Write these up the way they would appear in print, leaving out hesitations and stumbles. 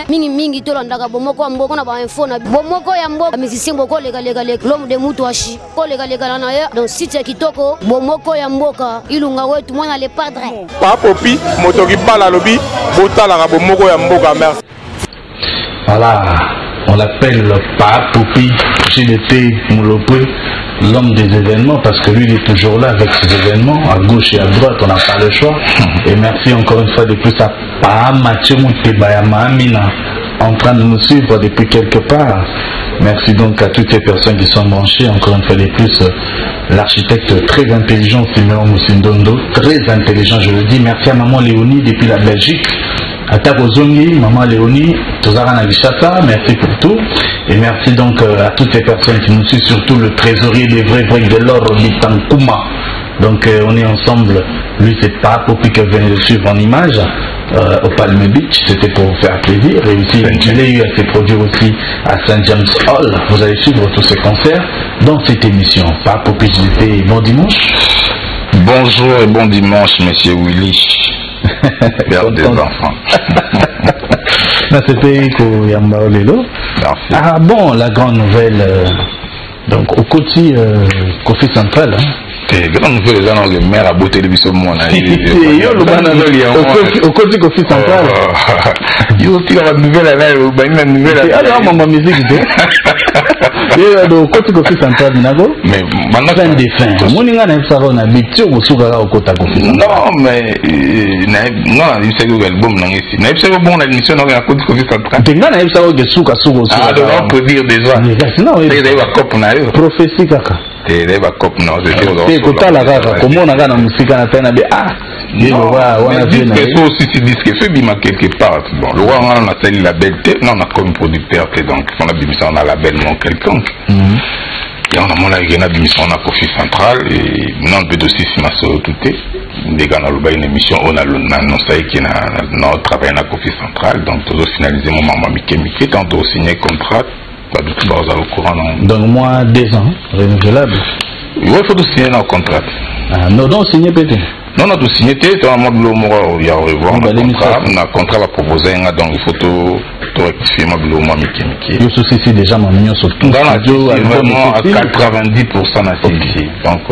mais mingi to landaka bomoko mboko na ba info na bomoko ya mboka musicien boko lega l'homme de Mutuashi ko lega na ya donc site ya kitoko bomoko ya mboka ilunga wetu mwana le padre pa popi motoki bala lobi botala ka bomoko ya mboka merci. Voilà, on l'appelle Popi JDT Moulopoué, l'homme des événements, parce que lui il est toujours là avec ses événements, à gauche et à droite, on n'a pas le choix. Et merci encore une fois de plus à Pa Mathieu Moutebayama Amina, en train de nous suivre depuis quelque part. Merci donc à toutes les personnes qui sont branchées, encore une fois de plus, l'architecte très intelligent Simeon Moussindondo, très intelligent je le dis. Merci à maman Léonie depuis la Belgique. Zongi, maman Léonie, Tozara Nagishata, merci pour tout. Et merci donc à toutes les personnes qui nous suivent, surtout le trésorier des vrais de l'or, Bitankouma. Donc on est ensemble. Lui, c'est pas Popi que venait de suivre en image au Palm Beach. C'était pour vous faire plaisir. Et aussi, il a eu à ses produits aussi à St. James Hall. Vous allez suivre tous ces concerts dans cette émission. Pas Popi JDT. Bon dimanche. Bonjour et bon dimanche, monsieur Willy. Père des enfants. C'était Yamba Olelo. Merci. Ah bon, la grande nouvelle. Donc au côté Kofi Central. Grande nouvelle, les maires à beau télévision. Au côté Kofi Central. Il y a aussi la nouvelle. Alors, maman musique. Au côté Kofi Central, mais maintenant, fin des fins. Non, mais non, il s'agit de l'album. Il s'agit de bon admission dans la côte Kofi Central. Ah, on peut dire déjà. Prophétie, kaka. C'est des cop non, c'est la gaga. Comment on a gagné la musique à la peine? Ah, disque fait bima quelque part. Bon, le roi on a sali la belleté, non on a comme producteur que donc on a bimisa on a la belle non quelconque. Et on a mon avis on a bimisa on a Kofi Central et non on peut aussi si ma soeur tout est. Des gars dans une émission on a l'annoncé qui n'a travaillé à Kofi Central donc tout finaliser mon maman Mickey tantôt signé contrat. Donc moi 2 ans, renouvelable. Il faut signer un contrat. Ah, non, donc signer peut-être. Non, non, signer, c'est un mode de il y a un contrat à proposer, donc il faut tout rectifier ma glomo Mickey. Il y a aussi déjà mon mignon sur tout. Dans la radio, vraiment à 90% à ici. Donc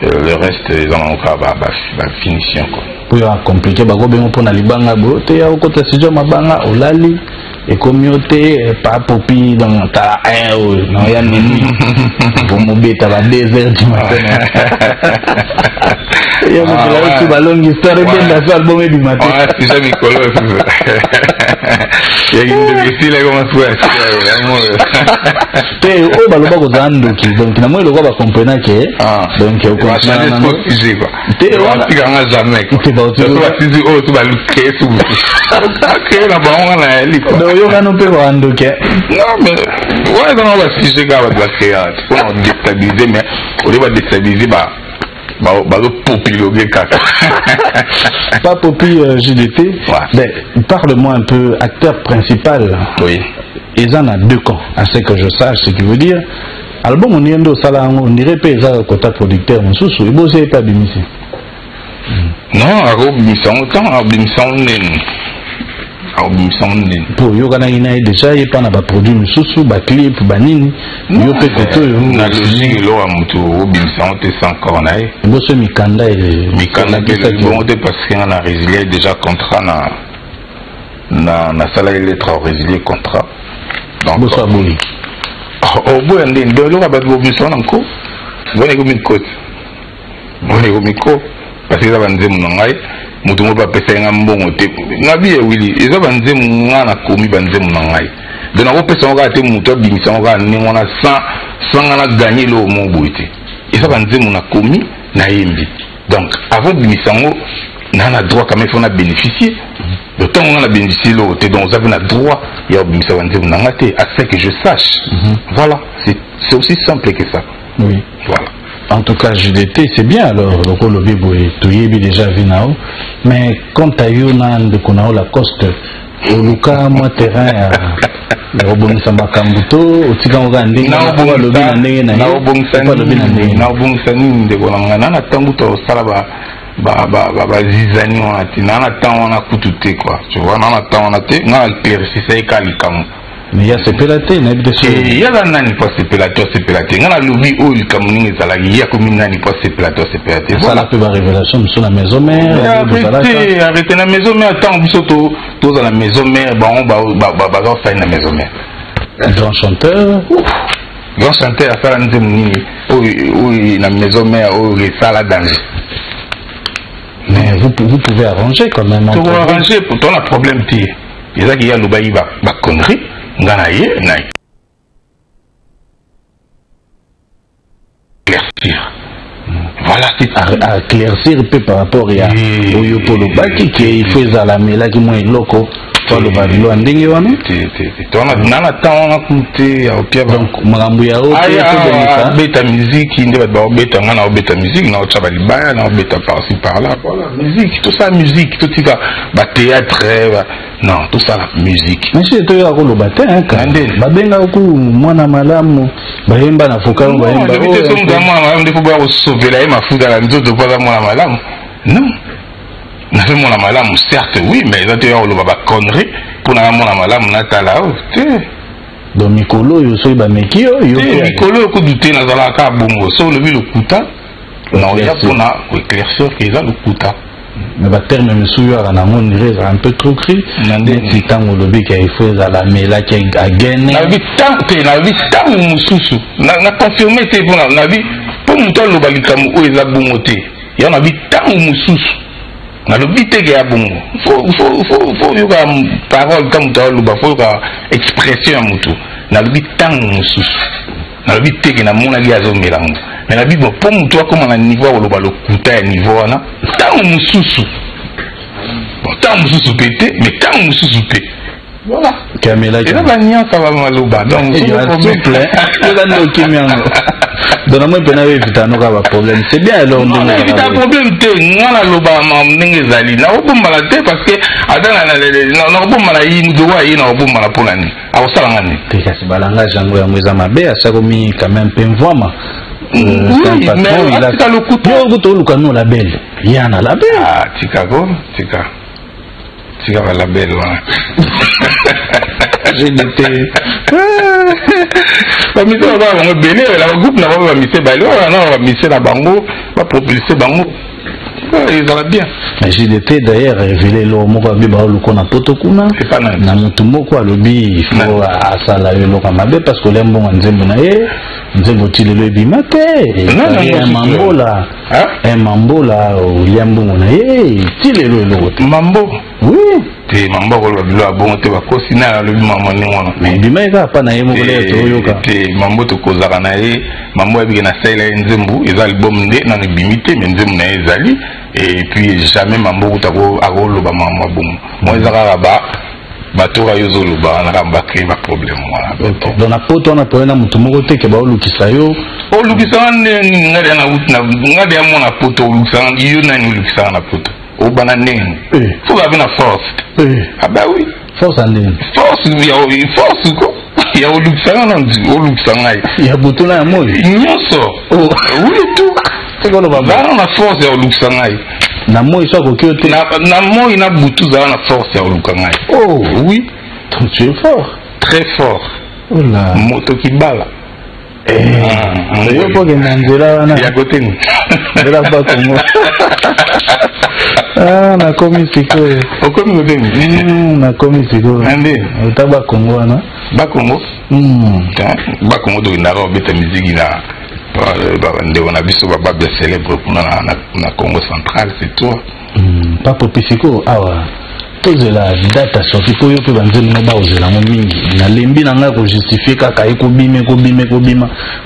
le reste, ils ont encore la finition. Pour compliquer, bah, pour na libanga broté, au côté studio mabanga, olali. Et communauté, pas Popi dans ta non, il y a pour m'oublier, t'as 2 heures du matin. Il y a une longue histoire, bien la album du matin. C'est ça, Nicolas. Il y a une de là, comment ça se fait? Oh, bah, le bas, donc, il y a moins le roi va comprendre que. Donc, il y a un sujet, quoi. Tu vas jamais. Tu vas créer tout. Créer la banque, non, mais ouais, on va figer gars de la création. On va déstabiliser, mais on va déstabiliser, bah, Popi pas Popi JDT. Mais parle-moi un peu, acteur principal. Oui. Ils en ont 2 camps, à ce que je sache, ce qui veut dire. Album, on dirait pas les quota producteur, on sous, il bosse pas d'émission. Non, à Robinson, autant à Robinson. Pour Yogana déjà, il n'y a pas de produit, sous, clip, banini. Il y a peut-être la logique, là, à Moutou, Robinson, t'es sans corneille. Il y a Mikanda, Mikanda, parce qu'on a résilié déjà contrat, na salaire électoral résilié contrat. Donc, au bout d'un de l'eau, à Robinson, encore, vous avez mis côte. Vous avez mis côte, parce que ça va nous dire, mutu mo ba pesa nga mbongo te ngabi e wili eza banze munga na komi banze munangai de na ko pesa nga te mutu bimisa nga ni mona 100 na gagner le mo boite eza banze muna komi na yembi donc avant bimisa ngo na droit quand même faut na bénéficier le temps on a bénéficié le te donc vous avez na droit ya bimisa banze munanga te à ce que je sache. Voilà, c'est aussi simple que ça. Oui, voilà. En tout cas, JDT, c'est bien alors, le rôle de Touyebi déjà Vinao. Mais quand tu as eu de Konao Lacoste, au Luka, moi, terrain, le robot Samba Kambuto, au Tiganga, le zizani wana te nana temps wana kutu te quoi tu vois nana temps wana te nga éclaircissait ka likamu mais il y a sepelate na bide so il y a nani pas sepelate nga na lobi o likamu ningi zalaki ya komi nani pas sepelate ça la peut ba révélation sur la maison mère arrêtez la maison mère tant biso to dans la maison mère ba faire na maison mère grand chanteur grand chanteur à faire nzemu nini o na maison mère o resala danger. Mais vous pouvez arranger quand même. Tu vas arranger pour ton problème. Il y a qui a le bail ba connerie. Nganaye naï. Éclaircir. Voilà, c'est à éclaircir peu par rapport à Oyopolo Baki qui il faut la mela qui moins loco. Toi le babilo andingi wana. Tu na temps on compter au Pierre. Donc marambuya o beta musique inde ba beta ngana beta musique na otsa balibaya na beta par-ci par-là. Voilà, musique, tout ça musique, tout ça ba théâtre, non, tout ça la musique. Monsieur to ya ko lo batin hein quand. Ba benga ko mwana malamu ba yemba na foka ba yemba. Non, je vais te dire moi même de pouvoir sauver la mafuta la nzoto pour la mwana malamu. Non. Na fait mon malamu certes oui mais ça te yolo baba connerie pour na mon malamu na tala tu donc mikolo yo so ba mekio yo mikolo ko douter na zala ka bongo so le kuta na ya pona ko éclaircir que ça le kuta mais ba terme monsieur ya na mon rêve un peu trop cri nande tango lobi ka il faut za la mela ki a gagner na bi tango mususu na confirmer te pour na bi pour muto lo balikamu o eza bongo te ya na bi tango mususu na le but est qu'il bon faut y a parole comme tu as le faut y a expression mutu na le but tant musu na le but est que na mona li azo melango mais la bible pour mutu comme na niveau le ba le kuta niveau na tant musu bon tant musu pété mais tant musu pété voilà Camela et là la nia ça va maloba donc il y a un souple tu vas nous qui miango donc moi penawe vitano ka ba problème c'est bien alors on a vite un problème te ngala loba ndenge zali na obomba la te parce que adana na obomba la yi mdowa yi na obomba la polani awosala ngani te kasi balanga jango ya mweza mabe asakomi quand même penvwama c'est un patron il a le couteau yo ko luka no label yana label ah tika va la belle j'ai noté ba mise ba bango belé la groupe na ba mise ba lo na ba mise la bango ba propulser bango ils ont bien JDT d'ailleurs révélé le moko bi ba lu kona poto kuna na mutu moko alobi il faut asala yo lo kamabe parce que lembo nzembo na ye nzembo tilelo ebimate un mambola lembo na ye tilelo lo mambo oui te mambo ko lo bon te ba ko sina lo mambo ni ngona mais bimeka pa na ye moko le to yoka te mambo to ko zaka na ye mambo bi na sala nzembo eza album nde na bimite mais nzembo na ye zali et puis jamais mambo utako agolo ba mambo bon moi zaka ba bato ayo zolo ba na kamba créer ba problème voilà donc na poto na pona mutu moko te ke ba olukisa yo olukisa ne ngade na utna ngade ya mona poto olukisa yo na ni olukisa na poto o bana nene faut avoir la force ah bah oui force en ligne force ko ya olukisa na olukisa ngai ya butuna ya moyo nyoso oui tout c'est quoi le baba na force ya olukisa ngai na moyo so ko kyote na moyo na butu za na force ya olukisa ngai oh oui tu es fort très fort oh là moto kibala yo po ke nanzela wana ya koteni ndela ba Kongo ah na komi sikoyo okomi koteni na komi sikoyo ande utaba Kongo wana ba Kongo ba Kongo to ndara obeta muziki na nde on a biso ba bien célèbre na Congo central c'est toi pas popisiko awa tozela data sorti po yo pe banzemi no ba ozela mo mingi na lembi na nga ko justifier kaka ekobima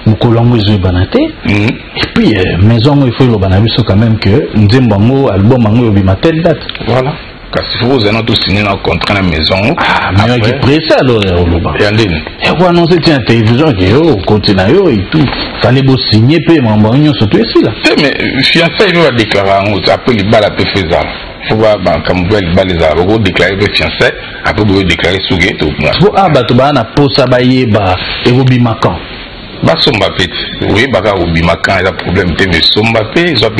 mukolongo ezo banate et puis maison il faut le banabiso quand même que nzembo ngo album ngo yobima telle date voilà kasi vous avez tout signé dans contrat na maison mais qui presse alors oloba yandeni et quoi annoncer tiens télévision que yo côté na yo et tout fallait beau signer pe mambo nyonso to esi là mais fiançailles va déclarer ngo après les balles peut faire faut voir comme vous les balles za vous déclarer que fiançailles après vous déclarer sougué tout bon ah ba to ba na posa ba yeba e bobima quand Somba Pet, oui, Baka Obimakan, il a problème, mais Somba Pet, ils ont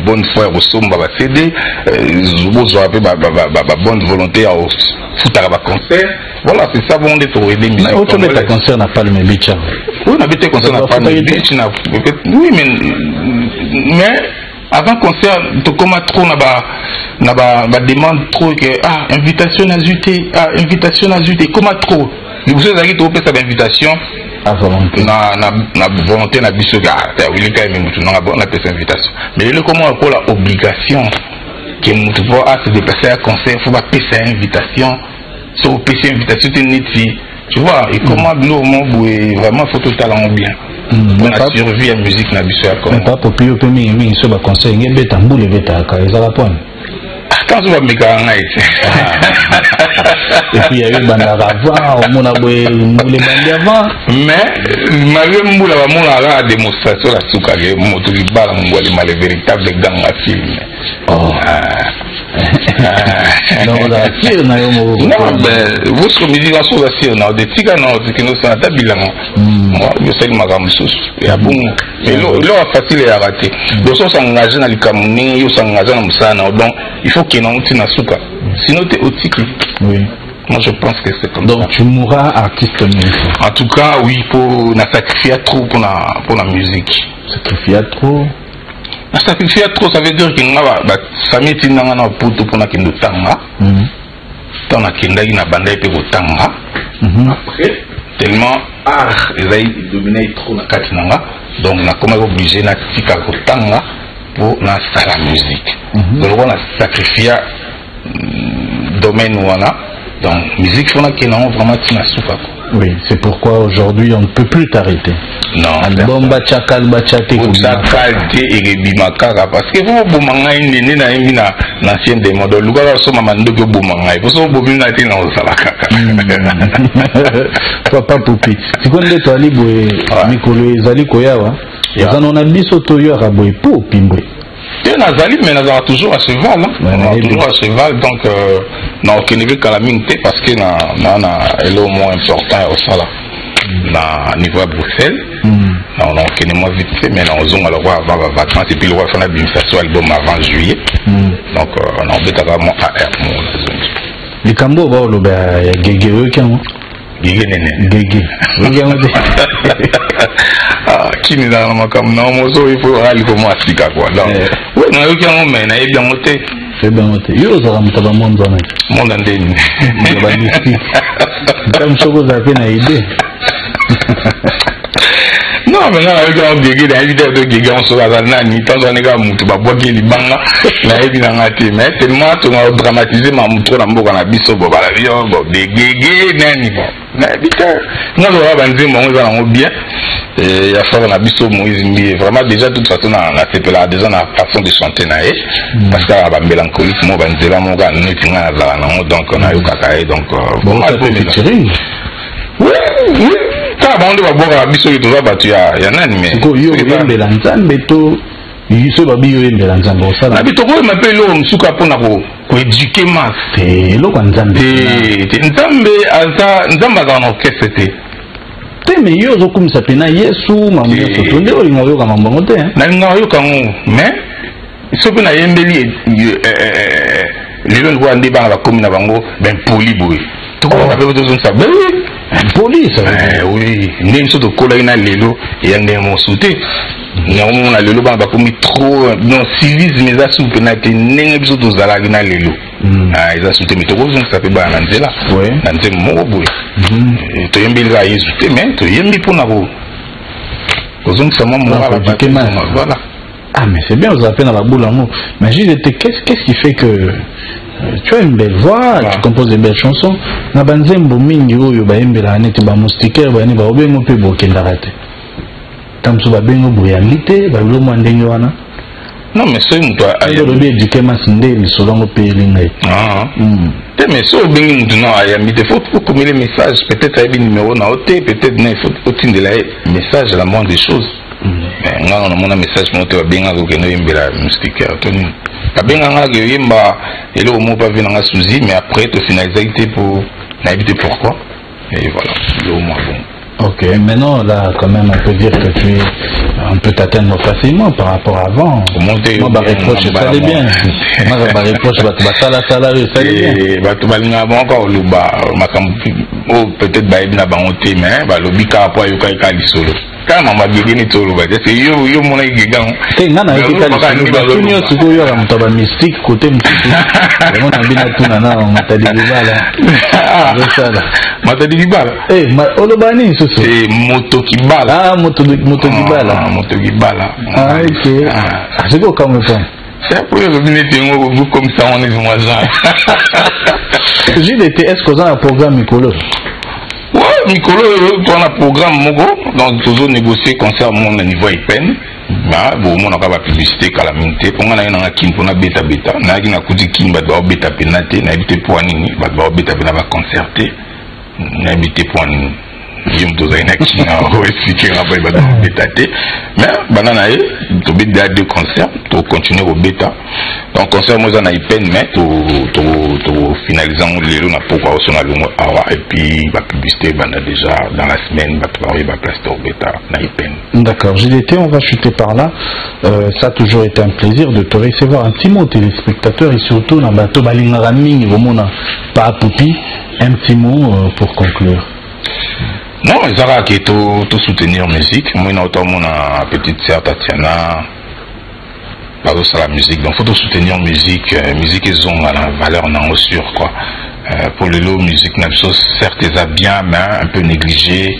bonne foi au Somba CD, ils ont bonne volonté à foutre à concert. Voilà, c'est ça, bon, pour aider les musiques. Autre bête concert n'a pas le même bitch. Oui, on a bête concert n'a pas le même bitch. Oui, mais avant concert, comme trop n'a pas demande trop que invitation à Zuté, comme trop. Vous savez que vous avez cette invitation à volonté. Na volonté na biso ga oui quand même mutu na bonne invitation. Mais le comment on la obligation que mutu pour se déplacer à concert, faut pas payer invitation. Si vous payez invitation tu vois, et comment nous vraiment faut totalement bien. On a survécu à musique na biso ya mais pas pour payer mingi sur ba concert ngebe tamboule beta ka ezala point. Quand on va me gagner. Et puis il y a eu Bandaravant, on a boé moulé Bandaravant. Mais malgré moulé la démonstration la soukage, moto qui parle mon les véritables gang à film. Oh. Non, la tire na yo mo. Non, mais vous sur musique sur la tire na de tika na de kino sa ta bilan. Moi, je sais que magam sous. Ya bon, mais là facile à rater. Donc ça s'engager dans le Cameroun, yo s'engager dans Moussana donc il faut qu'il y ait un souka. Sinon tu es au ticket. Oui. Moi je pense que c'est comme donc, ça. Donc tu mourras artiste musicien. En tout cas, oui, pour sacrifier trop pour la musique. Sacrifier trop. Sacrifier trop, ça veut dire que la famille est en pour la tanga. Tant la kinda na banda et pour tanga. Après, tellement ils ont dominé trop la katinanga. Donc on a comme obligé na tika tanga pour la musique. Donc on a sacrifié domaine où on a. Donc musique on a qui non vraiment tina souka. Oui, c'est pourquoi aujourd'hui on ne peut plus t'arrêter. Non. Album bachakal bachate bachakal et bimakara parce que vous boumanga indi na indi na ancien démon donc luka so mamando que boumanga vous so bobina ti na osalaka. Papa Poupi. Sikonde to ali boye mikolo ezali koyawa. Ezana na biso to yo raboye po pimbwe. Nazali, mais nous avons toujours à cheval. On toujours à cheval, donc on aucun niveau calamité parce que elle est au moins important au salaire. Na niveau à Bruxelles, on a aucun niveau vite fait, mais on a le roi avant les vacances et puis le roi fait l'administration album avant juillet. Donc on a embêté vraiment à R. Les Cambo va au lobby à Gégé, Gégé Néné. Gégé. Qui n'est dans ma cam non moi il faut aller comme moi expliquer quoi donc oui na yo kiango mais na bien moté c'est bien moté yo za mutaba monde ndeni ba mystique comme chose za fait na idée non mais na yo kiango Gégé na idée de Gégé on se va na ni tant on est ga mutu ba boki libanga na ebi na ngati mais tellement to na dramatiser ma mutu na mboka na biso bo bala yo bo de Gégé nani bon na bita na lo ba nzimbo on va na bien et il y a fait un abysso Moïse vraiment déjà de toute façon on a fait déjà la façon de chanter naé parce qu'il y a la mélancolie moi banzela mon gars nous tinga na donc on a eu kakaé donc bon ça fait featuring oui ça bon on va boire abysso qui toujours battu il y a nani mais ko yo yembela nzambe to yiso babi yo yembela nzambe osala abito ko m'appelle lo msuka pona ko éduquer mas c'est lo kwa nzambe nzambe dans orchestre mais yo zo kumisa pena Yesu mamu yo to nde olinga yo ka mambo te na nga yo kango mais soki na yembeli lelo ndwa ndi bana ba komi na bango ben poli boy to ko ka bebe zo nsabe police oui ndem so to kola ina lelo ya ndemo sute na na lelo bana ba komi trop non civisme eza soupe na te ndenge biso to zala ina lelo eza sute mais to ko zo nsabe bana nzela na nzemo mo boy to yembeli ga Yesu te mais to yembi pona ko kozong sama mo voilà. Ah mais c'est bien vous appelez dans la boule amour mais qu'est-ce qui fait que tu as une belle voix tu composes de belles chansons na banzembo mingi oyo ba yembela neti ba moustiquaire ba ni ba obengo pe bokenda rate tamso ba bengo boyandi te ba lo mwandenge wana non mais c'est une toi ayo lo bien dike masinde mi solongo pe lingai mais so bengi mutu na ayambi te faut comme les messages peut-être avec numéro na hôtel peut-être na il faut de la message la moindre des choses mais nga on a un message mo te benga ko keno yembela mystique toni benga nga ke yemba elo mo pa vina nga souzi mais après to finaliser pour na éviter pourquoi et voilà le moins bon. Ok Ok, maintenant là quand même on peut dire que on peut t'atteindre facilement par rapport à avant. Moi bah reproche ça allait bien. Moi bah reproche ça allait bien. Bah tu vas l'ingénieur encore le bas peut-être bah il n'a pas honte mais bah le bika après il y a des solo. Quand on va dire ni solo bah c'est yo mon également. C'est nana il y a des solo. Tu n'as tu vois un tabac mystique côté mystique. Vraiment on a bien tout nana on t'a dit là. Mata di bala. Eh, olobani soso. C'est moto qui bala. Ah, moto qui bala. Moto qui bala. Ah, ok. Ah, c'est quoi comme ça? C'est pour le venir comme ça on est voisins. JDT, est-ce qu'on a un programme Mikolo? Ouais, Mikolo, on a un programme Mogo, donc toujours négocier concert mon niveau IPN. Bah, bon, on a pas de publicité calamité. Pour moi, on a un kin pour na beta. Na qui na kuti kin ba do beta penate, na habité pour nini, ba do beta pena ba concerter. Na habité pour nini. Je me dois une qui a expliqué la ba do beta té. Mais banana to beta deux concerts, to continuer au beta. Donc concert moi on a IPN mais to finalisant les na pourquoi on a le awa et puis la publicité bana déjà dans la semaine ba travailler ba place au beta na IPN. D'accord, JDT, on va chuter par là. Ça a toujours été un plaisir de te recevoir un petit mot téléspectateurs et surtout dans bateau balingara mingi vomona pa popi un petit mot pour conclure. Non, Zara qui est tout soutenir musique. Moi notamment ma petite sœur Tatiana par la musique. Donc faut tout soutenir musique, musique ils ont la valeur non sûre quoi. Pour le lot musique n'a certes ça bien mais un peu négligé.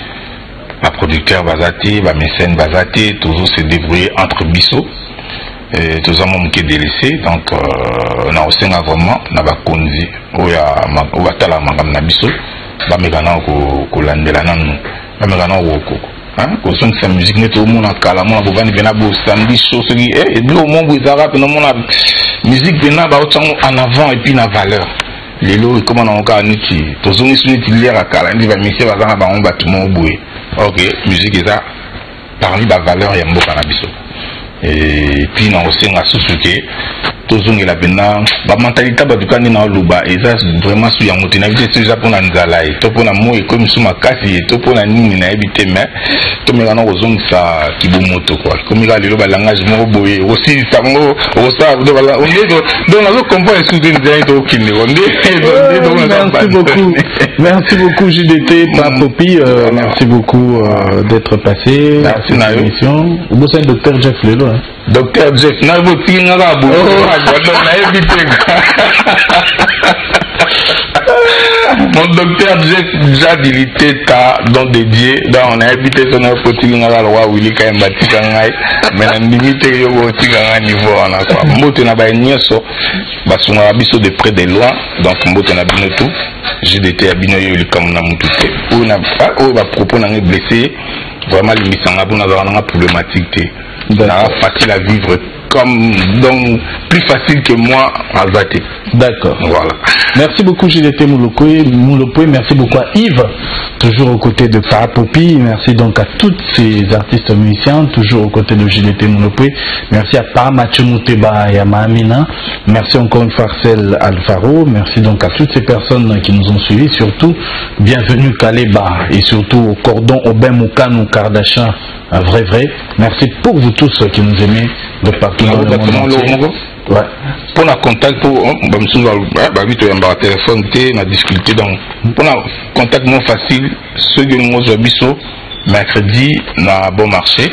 Ma producteur basaté, ma mécène basaté, toujours se débrouiller entre bisous. Tous les gens qui sont délaissés, donc on a aussi vraiment n'a conduit où il y a tala magam na bisous, ba megana ko landela nanu, ba megana ko hein, ko son sa musique net au monde en kala, mon abovani bena bo samedi show celui et bio mon bouizara pe mon musique bena ba autant en avant et puis na valeur. Les lots comment on a encore niti, tous les gens qui lire à kala, il va misser ba zanga ba on bâtiment boué. Ok, musique est ça parmi la valeur et mboka na biso. Et puis na aussi nga susuke tozongi la bena ba mentalité ba dukani na luba et ça vraiment su ya motina vite c'est déjà pour na nzala et to pour na mo et comme suma kasi et to pour na nini na ebité mais to me na ozongi sa kibomoto quoi comme il a le langage mo boye aussi ça mo ça do bala on est donc na zo comprendre sous des gens to kinde on est merci beaucoup JDT Papopi merci beaucoup d'être passé merci na émission vous êtes docteur Jeff Lelo hein docteur Jeff na vous tinga ga bo mon docteur déjà habilité dans dédié dans on a habité son petit ngala loi Willy Kayambati kangai mais na limite yo boti kanga niveau on a quoi mbote na ba nyeso basunga biso de près des lois donc mbote na bino tout JDT abino yo li comme na mutu te ou na ba propos na blessé vraiment limisanga pour na za problématique te na facile à vivre comme donc plus facile que moi à zater. D'accord. Voilà. Merci beaucoup JDT Moulopoué, merci beaucoup à Yves, toujours aux côtés de Parapopi, merci donc à tous ces artistes musiciens, toujours aux côtés de JDT Moulopoué, merci à Paramathieu Mouteba et à Mahamina, merci encore une fois Arcel Alfaro, merci donc à toutes ces personnes qui nous ont suivis, surtout bienvenue Kaleba et surtout au cordon Aubin Moukanou Kardashin, vrai, merci pour vous tous qui nous aimez de partout dans le monde. Ouais. Pour la contact pour un téléphone ma difficulté donc pour la contact moins facile ceux qui nous ont biso mercredi na bon marché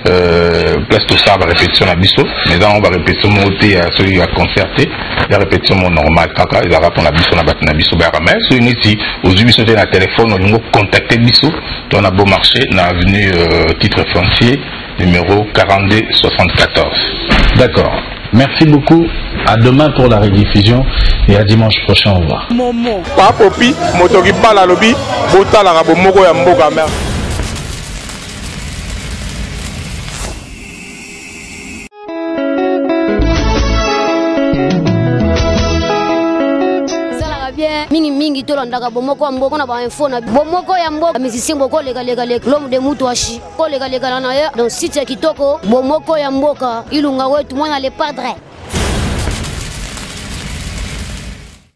place tout ça va répétition na biso mais là on va répétition monter à celui qui a concerté la répétition normal kaka ils arrêtent la biso na biso ba mais ceux ici aux biso na téléphone on nous contacter biso dans la bon marché na avenue titre foncier numéro 4274. D'accord. Merci beaucoup. À demain pour la rediffusion et à dimanche prochain. Au revoir. Papopi, motoki bala lobi, botala rabo moko ya mboka mer. mingi to landaka bomoko ya mboka na ba info na bomoko ya mboka musicien boko lega l'homme de mutu ashi ko lega na ya donc site ya kitoko bomoko ya mboka ilunga wetu mwana le padre